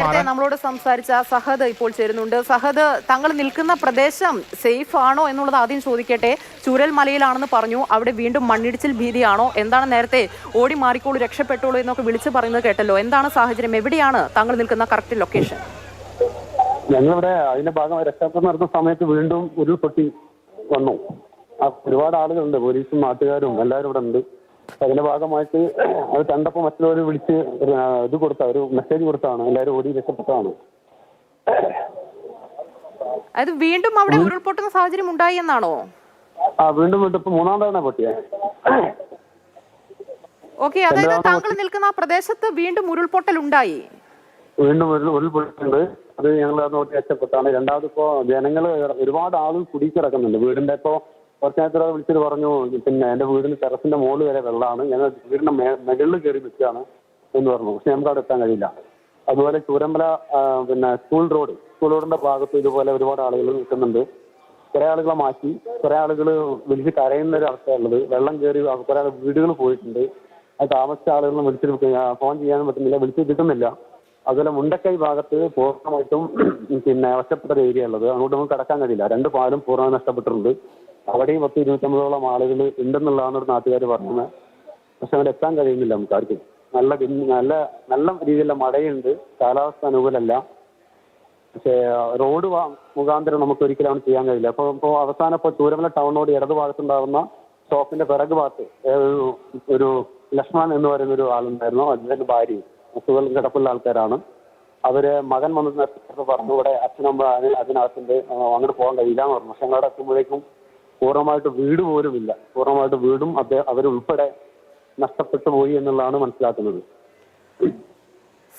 നേരത്തെ നമ്മളോട് സംസാരിച്ച സഹദ് ഇപ്പോൾ ചേരുന്നുണ്ട്. സഹദ്, താങ്കൾ നിൽക്കുന്ന പ്രദേശം സേഫ് ആണോ എന്നുള്ളത് ആദ്യം ചോദിക്കട്ടെ. ചൂരൽമലയിലാണെന്ന് പറഞ്ഞു, അവിടെ വീണ്ടും മണ്ണിടിച്ചിൽ ഭീതിയാണോ? എന്താണ് നേരത്തെ ഓടി മാറിക്കോളൂ, രക്ഷപ്പെട്ടോളൂ എന്നൊക്കെ വിളിച്ചു പറയുന്നത് കേട്ടല്ലോ. എന്താണ് സാഹചര്യം? എവിടെയാണ് താങ്കൾ നിൽക്കുന്ന കറക്റ്റ് ലൊക്കേഷൻ? ഞങ്ങളിവിടെ അതിന്റെ ഭാഗമായി രക്ഷാപ്രവർത്തനം നടത്തുന്ന സമയത്ത് വീണ്ടും ഉരുൾപൊട്ടി വന്നു. ഒരുപാട് ആളുകളുണ്ട്, പോലീസും നാട്ടുകാരും എല്ലാവരും ഇവിടെ ഉണ്ട്. അതിന്റെ ഭാഗമായിട്ട് അത് കണ്ടപ്പോൾ മറ്റുള്ളവർ വിളിച്ച് ഇത് കൊടുത്ത ഒരു മെസ്സേജ് കൊടുത്താണ് എല്ലാവരും ഓടി രക്ഷപ്പെട്ടതാണ്. അത് വീണ്ടും അവിടെ ഉരുൾപൊട്ടുന്ന സാഹചര്യം ഉണ്ടായി എന്നാണോ? വീണ്ടും ഇപ്പൊ മൂന്നാം തവണ പൊട്ടിയ. ഓക്കെ, അതായത് താങ്കൾ നിൽക്കുന്ന ആ പ്രദേശത്ത് വീണ്ടും ഉരുൾപൊട്ടൽ ഉണ്ടായി. വീണ്ടും ഉരുൾപൊട്ടുണ്ട്. അത് ഞങ്ങൾ നോക്കി രക്ഷപ്പെട്ടാണ്. രണ്ടാമത് ഇപ്പോ ജനങ്ങള് ഒരുപാട് ആളുകൾ കുടിക്കിടക്കുന്നുണ്ട് വീടിന്റെ. ഇപ്പോ കുറച്ച് നേരത്തെ വിളിച്ചിട്ട് പറഞ്ഞു, പിന്നെ എന്റെ വീടിന് ടെറസിന്റെ മുകളിൽ വരെ വെള്ളമാണ്, ഞങ്ങൾ വീടിന്റെ മുകളിൽ കയറി നിൽക്കുകയാണ് എന്ന് പറഞ്ഞു. പക്ഷെ നമുക്ക് അവിടെ എത്താൻ കഴിയില്ല. അതുപോലെ ചൂരമല പിന്നെ സ്കൂൾ റോഡിന്റെ ഭാഗത്ത് ഇതുപോലെ ഒരുപാട് ആളുകൾ നിൽക്കുന്നുണ്ട്. കുറെ ആളുകളെ മാറ്റി, കുറെ ആളുകൾ വിളിച്ച് കരയുന്ന ഒരു അവസ്ഥയുള്ളത്. വെള്ളം കയറി കുറെ വീടുകൾ പോയിട്ടുണ്ട്. അത് താമസിച്ച ആളുകളെ വിളിച്ചിട്ട് ഫോൺ ചെയ്യാനും പറ്റുന്നില്ല, വിളിച്ച് കിട്ടുന്നില്ല. അതുപോലെ മുണ്ടക്കൈ ഭാഗത്ത് പൂർണ്ണമായിട്ടും പിന്നെ ഒറ്റപ്പെട്ട ഒരു ഏരിയ ഉള്ളത്, അങ്ങോട്ട് നമുക്ക് കടക്കാൻ കഴിയില്ല. രണ്ട് പാലും പൂർണ്ണമായി നഷ്ടപ്പെട്ടിട്ടുണ്ട്. അവിടെയും 10-25 ആളുകൾ ഉണ്ടെന്നുള്ളതാണ് ഒരു നാട്ടുകാർ പറഞ്ഞത്. പക്ഷെ അവിടെ എത്താൻ കഴിയുന്നില്ല നമുക്ക് ആർക്കും. നല്ല രീതിയിലുള്ള മഴയുണ്ട്, കാലാവസ്ഥ അനുകൂലമല്ല. പക്ഷേ റോഡ് മുഖാന്തരം നമുക്ക് ഒരിക്കലും അവിടെ ചെയ്യാൻ കഴിയില്ല. ഇപ്പോൾ അവസാനം ഇപ്പോൾ ചൂരമല ടൗണിനോട് ഇടതു ഭാഗത്തുണ്ടാകുന്ന ഷോപ്പിന്റെ പിറകു ഭാഗത്ത് ഒരു ലക്ഷ്മൺ എന്ന് പറയുന്ന ഒരു ആളുണ്ടായിരുന്നു. അദ്ദേഹത്തിന്റെ ഭാര്യയും മുസുകൾ കിടപ്പുള്ള ആൾക്കാരാണ്. അവര് മകൻ വന്നത് പറഞ്ഞു, ഇവിടെ അച്ഛനമ്മ അതിനകത്തുണ്ട്, അങ്ങോട്ട് പോകാൻ കഴിയില്ല എന്ന് പറഞ്ഞു. പക്ഷെ ഞങ്ങളവിടെ എത്തുമ്പോഴേക്കും പൂർണ്ണമായിട്ട് വീട് പോലും ഇല്ല. പൂർണ്ണമായിട്ട് വീടും അവരുൾപ്പെടെ നഷ്ടപ്പെട്ടു പോയി എന്നുള്ളതാണ് മനസ്സിലാക്കുന്നത്.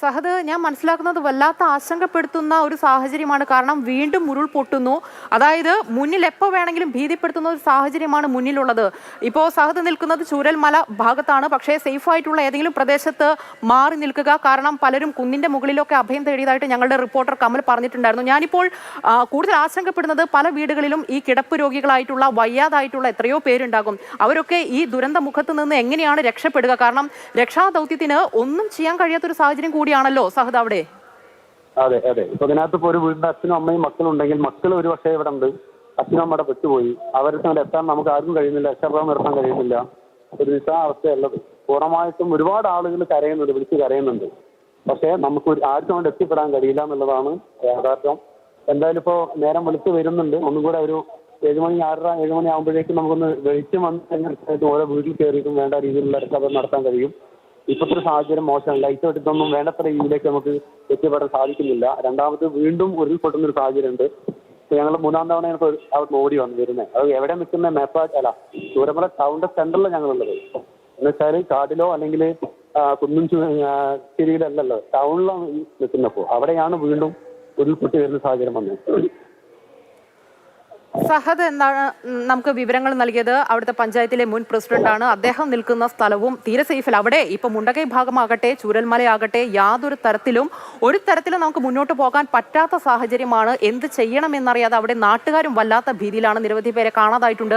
സഹദ്, ഞാൻ മനസ്സിലാക്കുന്നത് വല്ലാത്ത ആശങ്കപ്പെടുത്തുന്ന ഒരു സാഹചര്യമാണ്. കാരണം വീണ്ടും ഉരുൾപൊട്ടുന്നു. അതായത് മുന്നിൽ എപ്പോൾ വേണമെങ്കിലും ഭീതിപ്പെടുത്തുന്ന ഒരു സാഹചര്യമാണ് മുന്നിലുള്ളത്. ഇപ്പോൾ സഹദ് നിൽക്കുന്നത് ചൂരൽമല ഭാഗത്താണ്. പക്ഷേ സേഫായിട്ടുള്ള ഏതെങ്കിലും പ്രദേശത്ത് മാറി നിൽക്കുക. കാരണം പലരും കുന്നിന്റെ മുകളിലൊക്കെ അഭയം തേടിയതായിട്ട് ഞങ്ങളുടെ റിപ്പോർട്ടർ കമൽ പറഞ്ഞിട്ടുണ്ടായിരുന്നു. ഞാനിപ്പോൾ കൂടുതൽ ആശങ്കപ്പെടുന്നത് പല വീടുകളിലും ഈ കിടപ്പ് രോഗികളായിട്ടുള്ള വയ്യാതായിട്ടുള്ള എത്രയോ പേരുണ്ടാകും. അവരൊക്കെ ഈ ദുരന്ത മുഖത്ത് നിന്ന് എങ്ങനെയാണ് രക്ഷപ്പെടുക? കാരണം രക്ഷാദൗത്യത്തിന് ഒന്നും ചെയ്യാൻ കഴിയാത്തൊരു സാഹചര്യം കൂടിയാണല്ലോ സഹദ് അവിടെ. അതെ അതെ. ഇപ്പൊ ഇതിനകത്ത് ഇപ്പൊ ഒരു വീടിന്റെ അച്ഛനും അമ്മയും മക്കളും ഉണ്ടെങ്കിൽ മക്കൾ ഒരു പക്ഷേ ഇവിടെ ഉണ്ട്, അച്ഛനും അമ്മയുടെ പെട്ടുപോയി. അവർക്ക് എത്താൻ നമുക്ക് ആർക്കും കഴിയുന്നില്ല, രക്ഷാപ്രവർത്തനം നടത്താൻ കഴിയുന്നില്ല. ഒരു നിസ്സാര അവസ്ഥയുള്ളത്. പൂർണ്ണമായിട്ടും ഒരുപാട് ആളുകൾ കരയുന്നുണ്ട്, വിളിച്ച് കരയുന്നുണ്ട്. പക്ഷേ നമുക്ക് ആർക്കും അവിടെ എത്തിപ്പെടാൻ കഴിയില്ല എന്നുള്ളതാണ് യാഥാർത്ഥ്യം. എന്തായാലും ഇപ്പോൾ നേരം വിളിച്ച് വരുന്നുണ്ട്. ഒന്നും കൂടെ ഒരു 7 മണി 6:30 7 മണി ആകുമ്പോഴേക്കും നമുക്കൊന്ന് വെളിച്ചം വന്നു കഴിഞ്ഞാൽ ഓരോ വീട്ടിൽ കയറിയിട്ടും വേണ്ട രീതിയിലുള്ള രക്ഷാപ്രവർത്തനം നടത്താൻ കഴിയും. ഇപ്പോഴത്തെ ഒരു സാഹചര്യം മോശമാണ്. ലൈറ്റ് വെട്ടിട്ടൊന്നും വേണ്ടത്ര രീതിയിലേക്ക് നമുക്ക് എത്തിപ്പെടാൻ സാധിക്കുന്നില്ല. രണ്ടാമത് വീണ്ടും ഉരുൾപൊട്ടുന്ന ഒരു സാഹചര്യം ഉണ്ട്. ഞങ്ങൾ മൂന്നാം തവണ ഞങ്ങൾക്ക് അവിടെ ഓടി വരുന്നത്. അത് എവിടെ നിൽക്കുന്ന അല്ല, ചൂരമല ടൗണിന്റെ സെന്ററിലാണ് ഞങ്ങളുള്ളത്. എന്ന് വെച്ചാൽ കാടിലോ അല്ലെങ്കിൽ കുന്നും ചിരിയിലല്ലല്ലോ, ടൗണിലാണ് നിൽക്കുന്നപ്പോൾ. അവിടെയാണ് വീണ്ടും ഉരുൾപൊട്ടി വരുന്ന സാഹചര്യം വന്നത്. സഹദ് എന്താണ് നമുക്ക് വിവരങ്ങൾ നൽകിയത്? അവിടുത്തെ പഞ്ചായത്തിലെ മുൻ പ്രസിഡന്റാണ്. അദ്ദേഹം നിൽക്കുന്ന സ്ഥലവും തീരെ സേഫിൽ. അവിടെ ഇപ്പൊ മുണ്ടക്കൈ ഭാഗമാകട്ടെ ചൂരൽമലയാകട്ടെ യാതൊരു തരത്തിലും നമുക്ക് മുന്നോട്ട് പോകാൻ പറ്റാത്ത സാഹചര്യമാണ്. എന്ത് ചെയ്യണമെന്നറിയാതെ അവിടെ നാട്ടുകാരും വല്ലാത്ത ഭീതിയിലാണ്. നിരവധി പേരെ കാണാതായിട്ടുണ്ട്.